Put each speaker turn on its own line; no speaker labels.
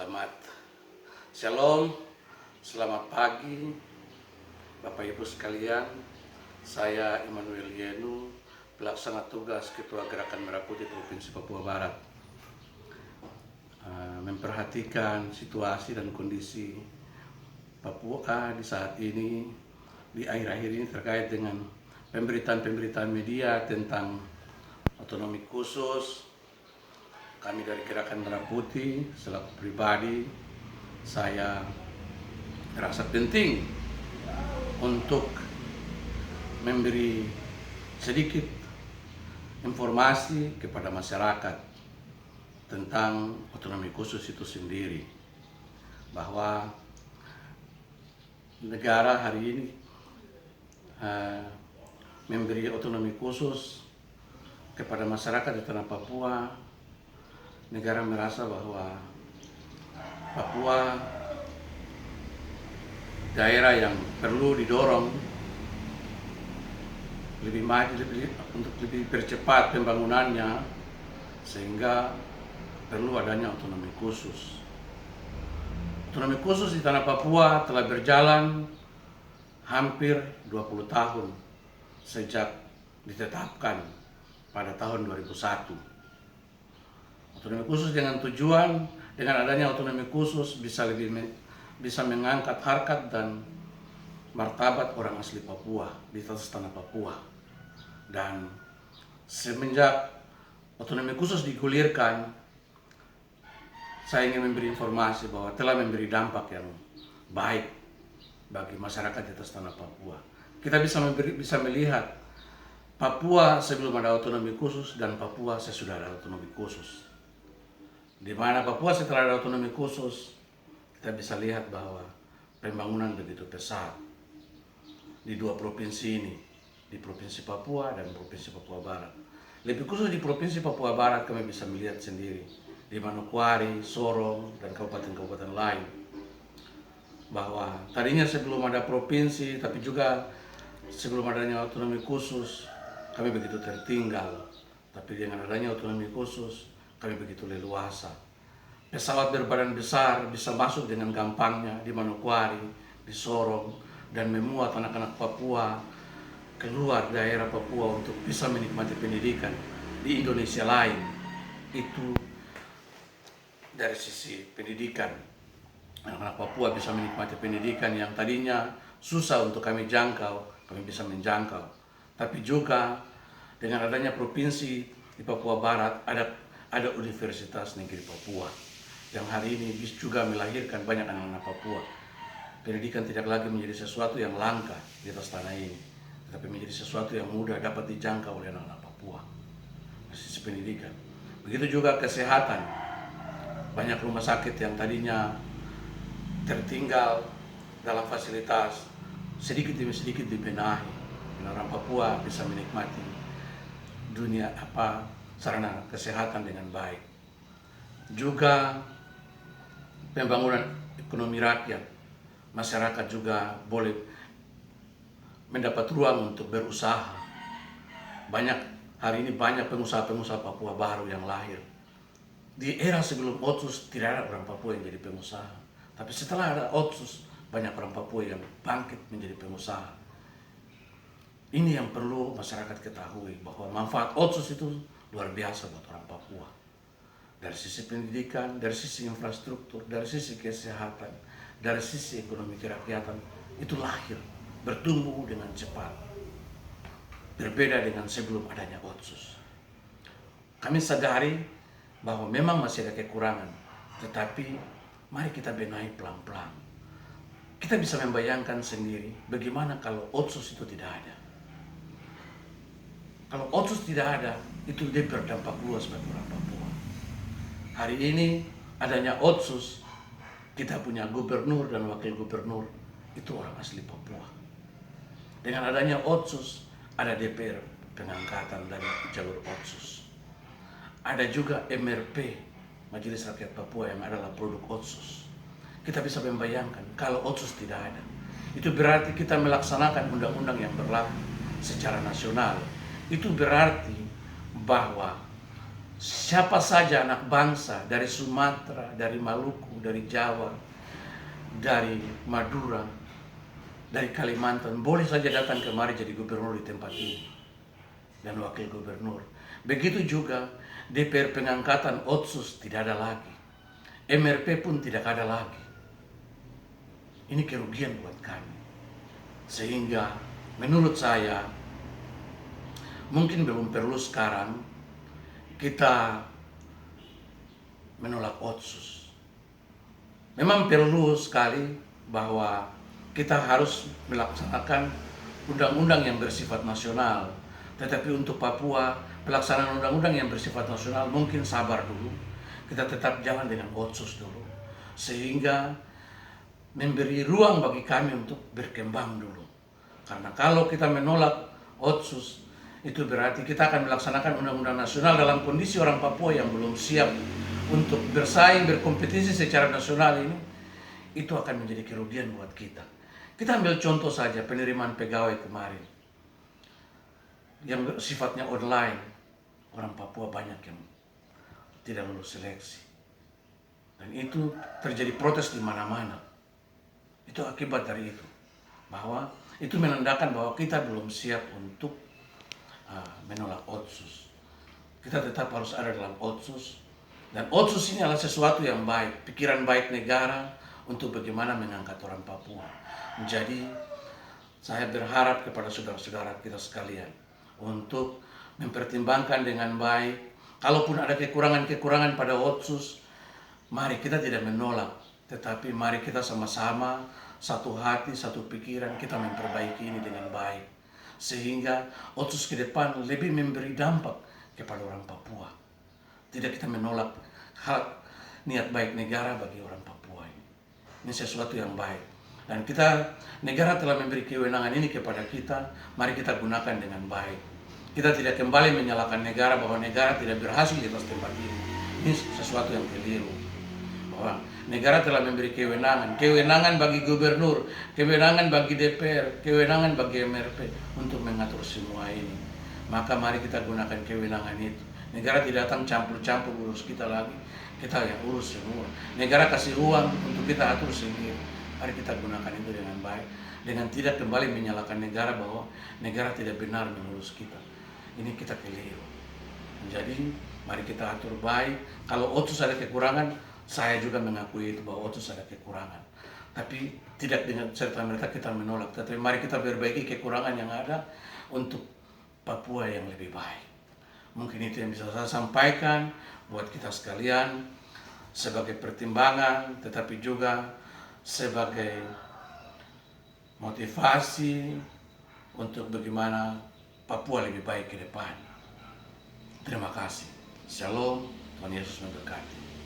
Selamat Shalom, selamat pagi Bapak Ibu sekalian. Saya Immanuel Yenu, pelaksana tugas Ketua Gerakan Merah Putih Provinsi Papua Barat, memperhatikan situasi dan kondisi Papua di saat ini, di akhir-akhir ini terkait dengan pemberitaan-pemberitaan media tentang otonomi khusus. Kami dari Gerakan Merah Putih, selaku pribadi, saya merasa penting untuk memberi sedikit informasi kepada masyarakat tentang otonomi khusus itu sendiri, bahwa negara hari ini memberi otonomi khusus kepada masyarakat di tanah Papua. Negara merasa bahwa Papua daerah yang perlu didorong lebih maju, untuk lebih percepat pembangunannya, sehingga perlu adanya otonomi khusus. Otonomi khusus di tanah Papua telah berjalan hampir 20 tahun sejak ditetapkan pada tahun 2001. Otonomi khusus dengan tujuan, dengan adanya otonomi khusus bisa mengangkat harkat dan martabat orang asli Papua di atas tanah Papua. Dan semenjak otonomi khusus digulirkan, saya ingin memberi informasi bahwa telah memberi dampak yang baik bagi masyarakat di atas tanah Papua. Kita bisa melihat Papua sebelum ada otonomi khusus dan Papua sesudah ada otonomi khusus. Di mana Papua setelah ada otonomi khusus, kita bisa lihat bahwa pembangunan begitu pesat di dua provinsi ini, di Provinsi Papua dan Provinsi Papua Barat. Lebih khusus di Provinsi Papua Barat kami bisa melihat sendiri, di Manokwari, Sorong, dan kabupaten-kabupaten lain, bahwa tadinya sebelum ada provinsi, tapi juga sebelum adanya otonomi khusus, kami begitu tertinggal. Tapi dengan adanya otonomi khusus, kami begitu leluasa. Pesawat berbadan besar bisa masuk dengan gampangnya di Manokwari, di Sorong, dan memuat anak-anak Papua keluar daerah Papua untuk bisa menikmati pendidikan di Indonesia lain. Itu dari sisi pendidikan. Anak-anak Papua bisa menikmati pendidikan yang tadinya susah untuk kami jangkau, kami bisa menjangkau. Tapi juga dengan adanya provinsi di Papua Barat, ada Universitas Negeri Papua yang hari ini juga melahirkan banyak anak-anak Papua. Pendidikan tidak lagi menjadi sesuatu yang langka di atas tanah ini, tetapi menjadi sesuatu yang mudah dapat dijangkau oleh anak-anak Papua. Dari sisi pendidikan. Begitu juga kesehatan. Banyak rumah sakit yang tadinya tertinggal dalam fasilitas, sedikit demi sedikit dibenahi. Dan orang Papua bisa menikmati sarana kesehatan dengan baik. Juga pembangunan ekonomi rakyat, masyarakat juga boleh mendapat ruang untuk berusaha. Hari ini banyak pengusaha-pengusaha Papua baru yang lahir. Di era sebelum Otsus tidak ada orang Papua yang jadi pengusaha, tapi setelah ada Otsus, banyak orang Papua yang bangkit menjadi pengusaha. Ini yang perlu masyarakat ketahui, bahwa manfaat Otsus itu luar biasa buat orang Papua. Dari sisi pendidikan, dari sisi infrastruktur, dari sisi kesehatan, dari sisi ekonomi kerakyatan, itu lahir, bertumbuh dengan cepat. Berbeda dengan sebelum adanya Otsus. Kami sadari bahwa memang masih ada kekurangan, tetapi mari kita benahi pelan-pelan. Kita bisa membayangkan sendiri bagaimana kalau Otsus itu tidak ada. Kalau Otsus tidak ada, itu dia berdampak luas bagi orang Papua. Hari ini adanya Otsus, kita punya gubernur dan wakil gubernur, itu orang asli Papua. Dengan adanya Otsus, ada DPR pengangkatan dari jalur Otsus. Ada juga MRP, Majelis Rakyat Papua, yang adalah produk Otsus. Kita bisa membayangkan kalau Otsus tidak ada, itu berarti kita melaksanakan undang-undang yang berlaku secara nasional. Itu berarti bahwa siapa saja anak bangsa dari Sumatera, dari Maluku, dari Jawa, dari Madura, dari Kalimantan, boleh saja datang kemari jadi gubernur di tempat ini dan wakil gubernur. Begitu juga DPR pengangkatan Otsus tidak ada lagi, MRP pun tidak ada lagi. Ini kerugian buat kami. Sehingga menurut saya mungkin belum perlu sekarang kita menolak Otsus. Memang perlu sekali bahwa kita harus melaksanakan undang-undang yang bersifat nasional. Tetapi untuk Papua, pelaksanaan undang-undang yang bersifat nasional mungkin sabar dulu. Kita tetap jalan dengan Otsus dulu. Sehingga memberi ruang bagi kami untuk berkembang dulu. Karena kalau kita menolak Otsus, itu berarti kita akan melaksanakan undang-undang nasional dalam kondisi orang Papua yang belum siap untuk bersaing, berkompetisi secara nasional ini. Itu akan menjadi kerugian buat kita. Kita ambil contoh saja penerimaan pegawai kemarin yang sifatnya online. Orang Papua banyak yang tidak lulus seleksi. Dan itu terjadi protes di mana-mana. Itu akibat dari itu. Bahwa itu menandakan bahwa kita belum siap untuk menolak Otsus. Kita tetap harus ada dalam Otsus. Dan Otsus ini adalah sesuatu yang baik, pikiran baik negara untuk bagaimana mengangkat orang Papua. Jadi saya berharap kepada saudara-saudara kita sekalian untuk mempertimbangkan dengan baik. Kalaupun ada kekurangan-kekurangan pada Otsus, mari kita tidak menolak, tetapi mari kita sama-sama satu hati, satu pikiran, kita memperbaiki ini dengan baik. Sehingga Otsus ke depan lebih memberi dampak kepada orang Papua. Tidak kita menolak hak niat baik negara bagi orang Papua ini. Ini sesuatu yang baik. Dan negara telah memberi kewenangan ini kepada kita, mari kita gunakan dengan baik. Kita tidak kembali menyalahkan negara bahwa negara tidak berhasil di atas tempat ini. Ini sesuatu yang keliru. Bahwa negara telah memberi kewenangan bagi gubernur, kewenangan bagi DPR, kewenangan bagi MRP untuk mengatur semua ini. Maka mari kita gunakan kewenangan itu. Negara tidak datang campur-campur urus kita lagi, kita yang urus semua. Negara kasih uang untuk kita atur sendiri. Mari kita gunakan itu dengan baik, dengan tidak kembali menyalahkan negara bahwa negara tidak benar mengurus kita. Ini kita keliru. Jadi mari kita atur baik. Kalau Otsus ada kekurangan, saya juga mengakui itu bahwa Otsus ada kekurangan. Tapi tidak dengan serta-merta kita menolak. Tetapi mari kita perbaiki kekurangan yang ada untuk Papua yang lebih baik. Mungkin itu yang bisa saya sampaikan buat kita sekalian sebagai pertimbangan, tetapi juga sebagai motivasi untuk bagaimana Papua lebih baik ke depan. Terima kasih. Shalom, Tuhan Yesus memberkati.